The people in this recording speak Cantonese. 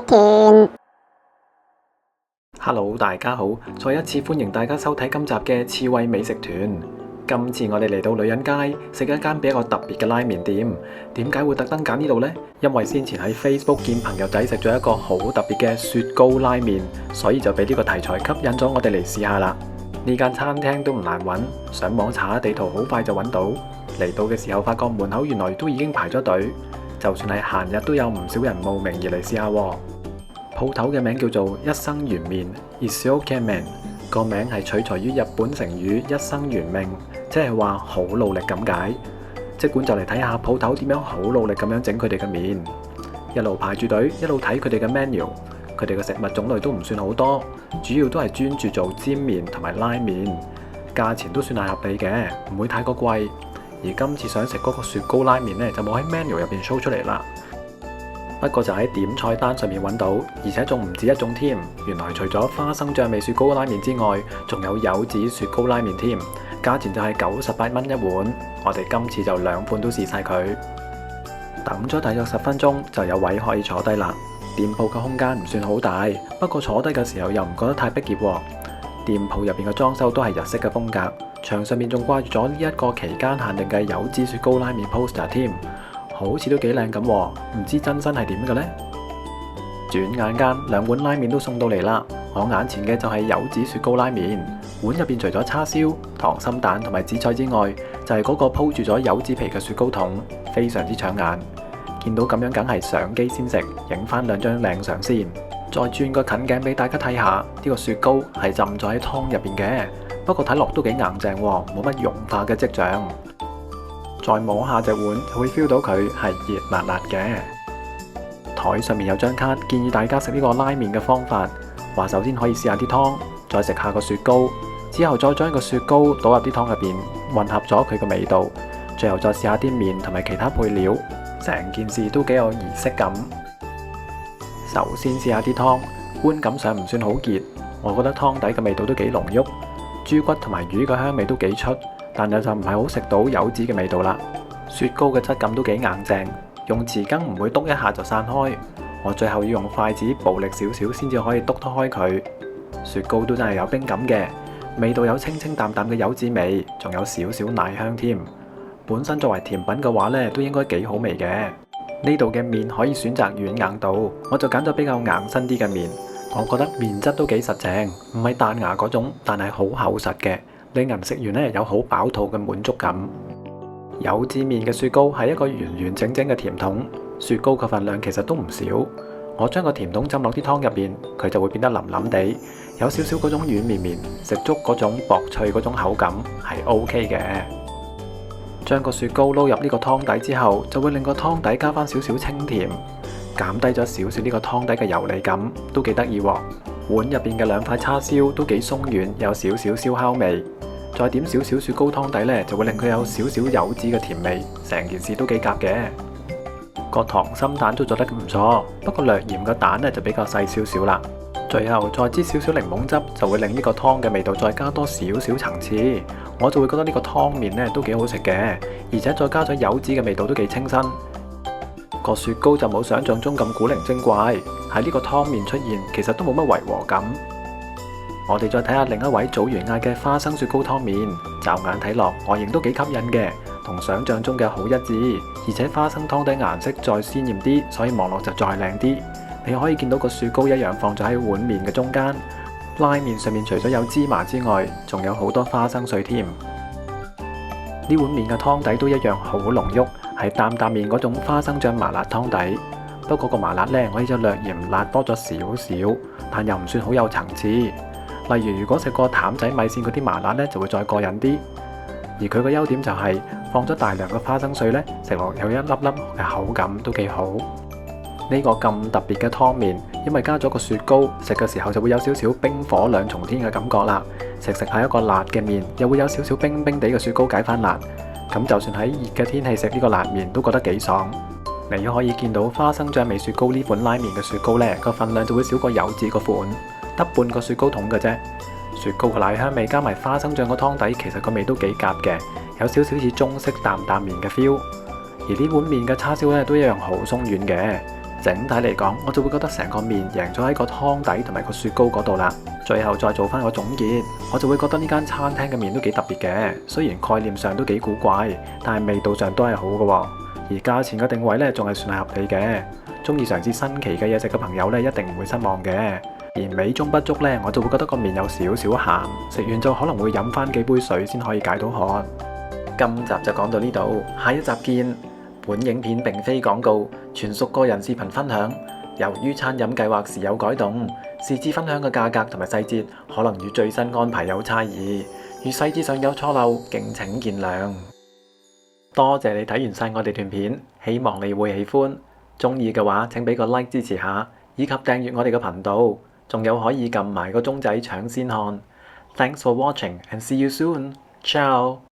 團。Hello， 大家好，再一次歡迎大家收睇今集嘅刺猬美食團。今次我哋嚟到女人街食一間比較特別嘅拉麵店。點解會特登揀呢度呢？因為先前喺 Facebook 見朋友仔食咗一個好特別嘅雪糕拉麵，所以就俾呢個題材吸引咗我哋嚟試下啦。呢間餐廳都唔難揾，上網查下地圖好快就揾到。嚟到嘅時候發覺門口原來都已經排咗隊，就算係閒日都有唔少人慕名而嚟試下。鋪頭嘅名叫做一生懸命 Isshokenmen， 個名係取材於日本成語一生懸命，即係話好努力咁解。即管就嚟睇下鋪頭點樣好努力咁樣整佢哋嘅麵。一路排住隊，一路睇佢哋嘅 menu。佢哋嘅食物種類都唔算好多，主要都係專注做煎麵同埋拉麵，價錢都算係合理嘅，唔會太過貴。而今次想食嗰個雪糕拉麵呢，就冇喺 menu 入邊 show 出嚟啦。不過就喺點菜單上面揾到，而且仲唔止一種添。原來除咗花生醬味雪糕拉麵之外，仲有柚子雪糕拉麵添。價錢就係98蚊一碗。我哋今次就2款都試晒佢。等咗大約10分鐘，就有位可以坐低啦。店鋪嘅空間唔算好大，不過坐低嘅時候又唔覺得太逼仄。店鋪入邊嘅裝修都係日式嘅風格，牆上面仲掛住咗呢一個期間限定嘅柚子雪糕拉麵 poster 添。好似都幾靚咁，唔知真身係點嘅呢？轉眼間2碗拉麵都送到嚟啦。我眼前嘅就係柚子雪糕拉麵，碗入邊除咗叉燒、溏心蛋同埋紫菜之外，就係嗰個鋪住咗柚子皮嘅雪糕筒，非常之搶眼。見到咁樣梗係相機先食，影翻2張靚相先。再轉個近鏡俾大家睇下，呢個雪糕係浸咗喺湯入邊嘅，不過睇落都幾硬淨，冇乜融化嘅跡象。再摸下隻碗，就會 feel 到佢係熱辣辣嘅。台上面有張卡，建議大家食呢個拉麵嘅方法。話首先可以試下啲湯，再食下個雪糕，之後再將個雪糕倒入啲湯入邊，混合咗佢嘅味道，最後再試下啲麵同埋其他配料。成件事都幾有儀式感。首先試下啲湯，觀感上唔算好結，我覺得湯底嘅味道都幾濃郁，豬骨同埋魚嘅香味都幾出。但係就唔係好食到柚子嘅味道啦。雪糕嘅質感都幾硬淨，用匙羹唔會篤一下就散開。我最後要用筷子暴力少少先至可以篤得開佢。雪糕都真係有冰感嘅，味道有清清淡淡嘅柚子味，仲有少少奶香添。本身作為甜品嘅話呢，都應該幾好味嘅。呢度嘅麵可以選擇軟硬度，我就揀咗比較硬身啲嘅麵。我覺得麵質都幾實淨，唔係彈牙嗰種，但係好厚實嘅。令人食完呢有好飽肚嘅滿足感。柚子麵嘅雪糕係一個完完整整嘅甜筒，雪糕嘅份量其實都唔少。我將個甜筒浸落啲湯入邊，佢就會變得腍腍地，有少少嗰種軟綿綿，食粥嗰種薄脆嗰種口感係 OK 嘅。將個雪糕撈入呢個湯底之後，就會令個湯底加翻少少清甜，減低咗少少呢個湯底嘅油膩感，都幾得意喎。碗入邊嘅2塊叉燒都幾鬆軟，有少少燒烤味。再點少少雪糕湯底呢，就會令佢有少少柚子嘅甜味，成件事都幾夾嘅。個溏心蛋都做得唔錯，不過略嫌個蛋呢就比較細少少啦。最後再擠少少檸檬汁，就會令呢個湯嘅味道再加多少少層次。我就會覺得呢個湯麵呢都幾好食嘅，而且再加咗柚子嘅味道都幾清新。個雪糕就冇想象中咁古靈精怪，喺呢個湯麵出現，其實都冇乜違和感。我哋再睇下另一位組員嗌嘅花生雪糕湯麵，驟眼睇落外形都幾吸引嘅，同想象中嘅好一致，而且花生湯底顏色再鮮豔啲，所以望落就再靚啲。你可以見到個雪糕一樣放咗喺碗麵嘅中間，拉麵上面除咗有芝麻之外，仲有好多花生碎添。呢碗麵嘅湯底都一樣好濃郁，係擔擔麵嗰種花生醬麻辣湯底。不過個麻辣呢，我就略嫌辣多咗少少，但又唔算好有層次。例如如果食過淡仔米線嗰啲麻辣呢，就會再過癮啲。而佢個優點就係放咗大量嘅花生碎呢，食落有一粒粒嘅口感都幾好。呢個咁特別嘅湯麵，因為加咗個雪糕，食嘅時候就會有少少冰火兩重天嘅感覺啦。食下一個辣嘅麵，又會有少少冰冰地嘅雪糕解翻辣。咁就算喺熱嘅天氣食呢個辣麵，都覺得幾爽。你可以見到花生醬味雪糕呢款拉麵嘅雪糕呢，個份量就會少過柚子個款，得半個雪糕筒嘅啫。雪糕嘅奶香味加埋花生醬個湯底，其實個味都幾夾嘅，有少少似中式擔擔麵嘅 feel。而呢碗麵嘅叉燒呢，都一樣好鬆軟嘅。整體嚟講，我就會覺得成個麵贏咗喺個湯底同埋個雪糕嗰度啦。最後再做翻個總結，我就會覺得呢間餐廳嘅麵都幾特別嘅，雖然概念上都幾古怪，但係味道上都係好嘅。而價錢嘅定位呢，仲係算係合理嘅。中意嘗試新奇嘅嘢食嘅朋友呢，一定唔會失望嘅。而美中不足呢，我就會覺得個麵有少少鹹，食完就可能會飲翻幾杯水先可以解到渴。今集就講到呢度，下一集見。本影片並非廣告，全屬個人視頻分享。由於餐飲計劃時有改動，是次分享嘅價格同埋細節可能與最新安排有差異，如細節上有錯漏，敬請見諒。多謝你睇完晒我哋段片，希望你會喜歡。鍾意嘅話請俾個 like 支持下，以及訂閱我哋嘅頻道，仲有可以撳埋個鐘仔搶先看。Thanks for watching and see you soon. Ciao.